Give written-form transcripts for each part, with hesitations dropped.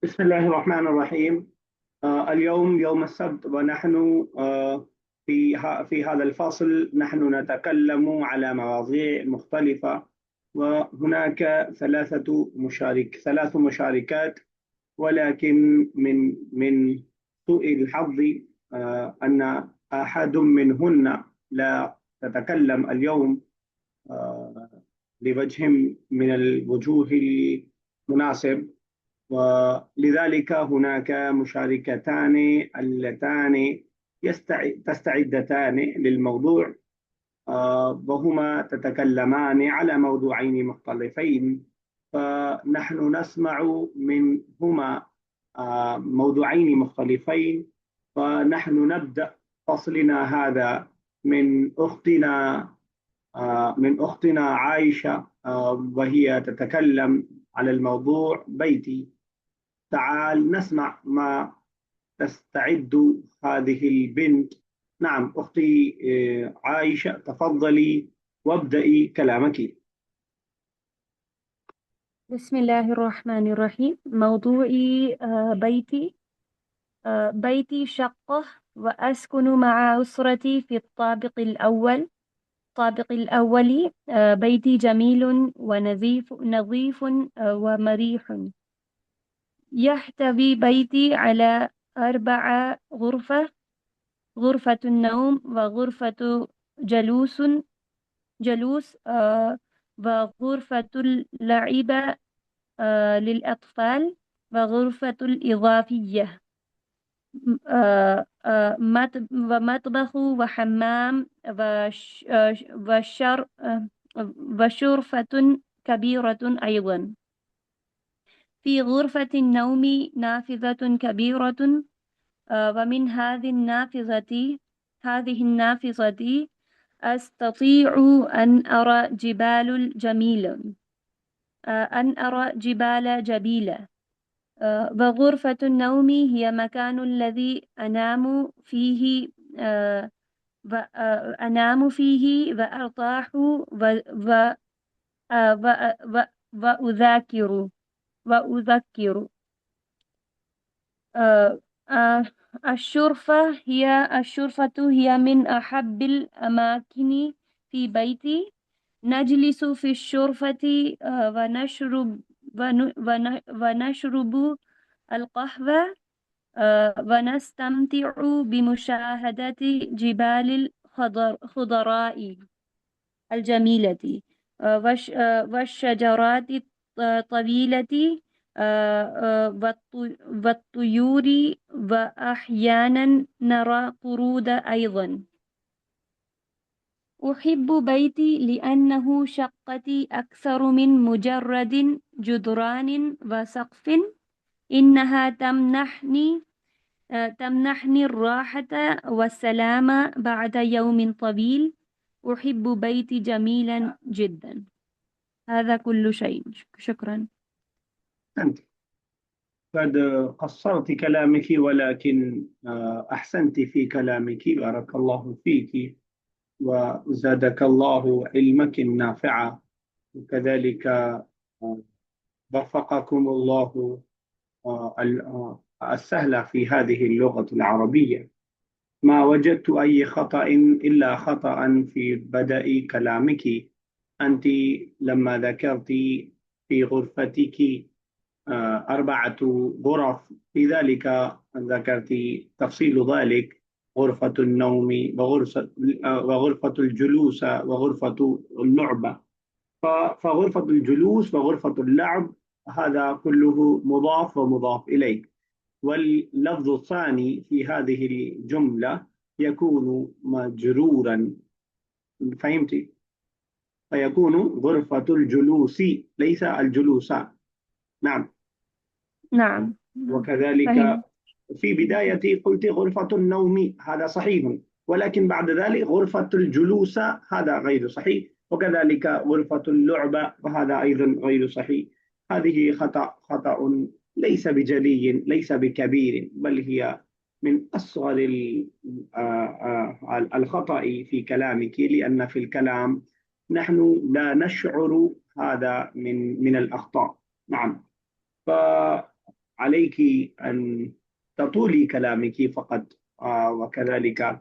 بسم الله الرحمن الرحيم. اليوم يوم السبت، ونحن في هذا الفصل نحن نتكلم على مواضيع مختلفة. وهناك ثلاث مشاركات، ولكن من سوء الحظ أن أحد منهن لا تتكلم اليوم لوجه من الوجوه المناسب. ولذلك هناك مشاركتان اللتان تستعدتان للموضوع، وهما تتكلمان على موضوعين مختلفين. فنحن نسمع منهما موضوعين مختلفين. فنحن نبدأ فصلنا هذا من أختنا عائشة، وهي تتكلم على الموضوع بيتي. تعال نسمع ما تستعد هذه البنت. نعم أختي عائشة، تفضلي وابدأي كلامك. بسم الله الرحمن الرحيم. موضوعي بيتي شقة، وأسكن مع أسرتي في الطابق الأول. بيتي جميل ونظيف ومريح. يحتوي بيتي على 4 غرفة: غرفة النوم، وغرفة جلوس جلوس وغرفة اللعب للأطفال، وغرفة الإضافية، ومطبخ وحمام وشرفة كبيرة أيضا. في غرفة النوم نافذة كبيرة، ومن هذه النافذة أستطيع أن أرى جبال جبيلة. وغرفة النوم هي مكان الذي أنام فيه وأرتاح وأذاكر. آه، آه، الشرفة هي من أحب الأماكن في بيتي. نجلس في الشرفة ونشرب القهوة، ونستمتع بمشاهدة جبال الخضراء الجميلة، والشجرات الطويلة، والطيور، وأحيانا نرى قرود أيضا. أحب بيتي لأنه شقتي أكثر من مجرد جدران وسقف. إنها تمنحني الراحة والسلامة بعد يوم طويل. أحب بيتي جميلا جدا. هذا كل شيء. شكرا. أنت قد قصرت كلامك، ولكن أحسنت في كلامك. بارك الله فيك وزادك الله علمك النافع، وكذلك وفقكم الله السهل في هذه اللغة العربية. ما وجدت أي خطأ إلا خطأ في بدء كلامك. أنت لما ذكرت في غرفتك 4 غرف، في ذلك ذكرت تفصيل ذلك: غرفة النوم، وغرفة الجلوس، وغرفة اللعبة. فغرفة الجلوس وغرفة اللعب هذا كله مضاف ومضاف إليه. واللفظ الثاني في هذه الجملة يكون مجرورا، فهمت؟ فيكون غرفة الجلوس، ليس الجلوس. نعم. نعم. وكذلك فهم. في بداية قلت غرفة النوم، هذا صحيح، ولكن بعد ذلك غرفة الجلوس هذا غير صحيح، وكذلك غرفة اللعبة وهذا أيضا غير صحيح. هذه خطأ ليس بجلي، ليس بكبير، بل هي من أصغر الخطأ في كلامك، لأن في الكلام نحن لا نشعر هذا من الأخطاء. نعم. عليك أن تطولي كلامك فقط. وكذلك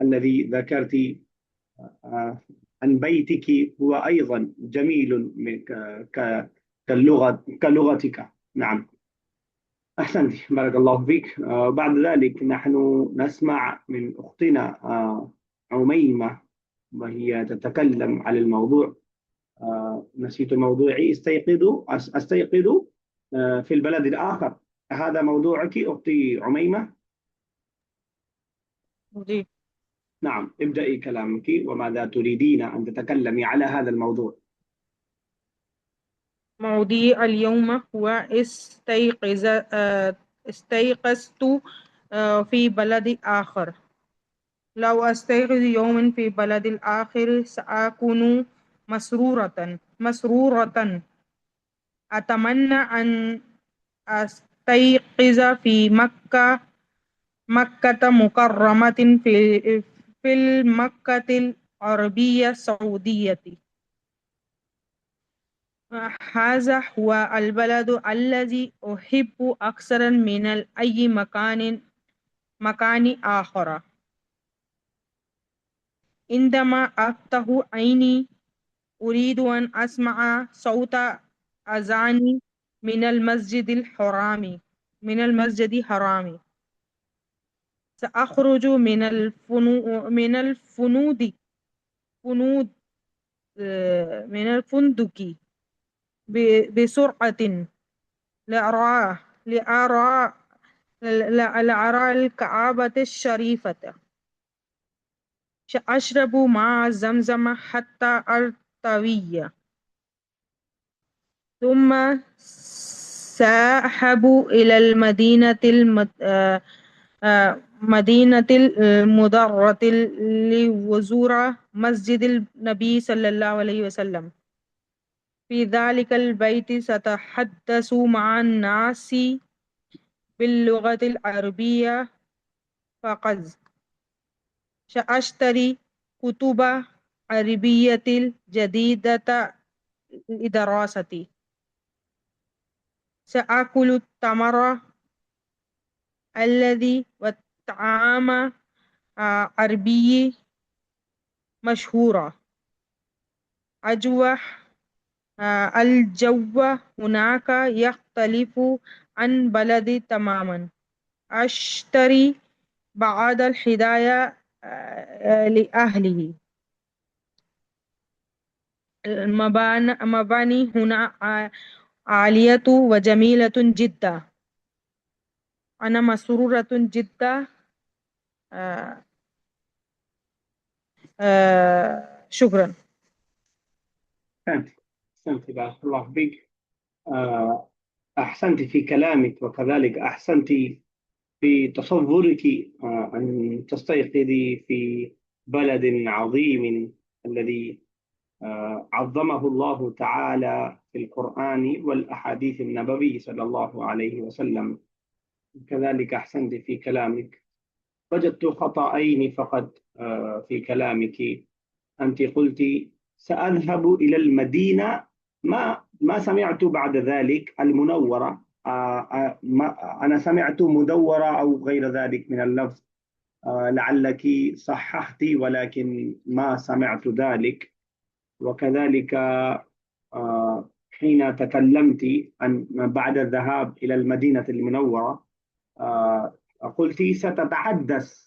الذي ذكرت عن بيتك هو أيضا جميل كلغتك. نعم، أحسنت، بارك الله فيك. بعد ذلك نحن نسمع من أختنا عميمة، وهي تتكلم عن الموضوع. نسيت موضوعي. أستيقظ في البلد الآخر. هذا موضوعك أختي عميمة؟ جی نعم، ابدأي كلامك، وماذا تريدين أن تتكلمي على هذا الموضوع؟ موضوعي اليوم هو استيقظت في بلد آخر. لو أستيقظ يوما في بلد آخر سأكون مسرورة. أتمنى أن أستيقظ في مكة مكرمة في المكة العربية السعودية. هذا هو البلد الذي أحب أكثر من أي مكان آخر. عندما أفتح عيني أريد أن أسمع صوت أذان من المسجد الحرام. سأخرج من الفندق بسرعة لأرى الكعبة الشريفة. سأشرب ماء زمزم حتى أرتوي، ثم سأذهب إلى مدينة المدرة لأزور مسجد النبي صلى الله عليه وسلم. في ذلك البيت سأتحدث مع الناس باللغة العربية فقط. سأشتري كتب عربية جديدة لدراستي. سأكل التمر الذي والطعام عربي مشهورة. الجو هناك يختلف عن بلدي تماما. أشتري بعض الهدايا لأهله. المباني هنا عالية وجميلة جدا. أنا مسرورة جدا. شكرا. أحسنت، بارك الله فيك. أحسنت في كلامك، وكذلك أحسنت في تصورك أن تستيقظي في بلد عظيم الذي عظمه الله تعالى في القرآن والأحاديث النبوي صلى الله عليه وسلم. كذلك أحسنت في كلامك. وجدت خطأين فقط في كلامك. أنت قلت سأذهب إلى المدينة، ما سمعت بعد ذلك المنورة. أنا سمعت مدورة أو غير ذلك من اللفظ. لعلك صححت، ولكن ما سمعت ذلك. وكذلك حين تكلمت عن بعد الذهاب إلى المدينة المنورة قلت ستتحدث.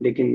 لیکن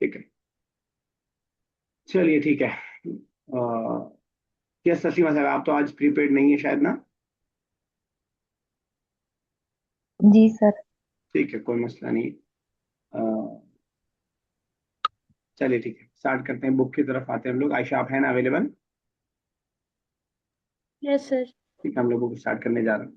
ٹھیک ہے چلیے ٹھیک ہے. یس تسلیمہ صاحب آپ تو آج پریپیڈ نہیں ہے شاید نا؟ جی سر. ٹھیک ہے کوئی مسئلہ نہیں. چلیے ٹھیک ہے اسٹارٹ کرتے ہیں، بک کی طرف آتے ہیں ہم لوگ. عائشہ آپ ہیں نا اویلیبل؟ یس سر. ٹھیک ہے ہم لوگ بک اسٹارٹ کرنے جا رہے ہیں.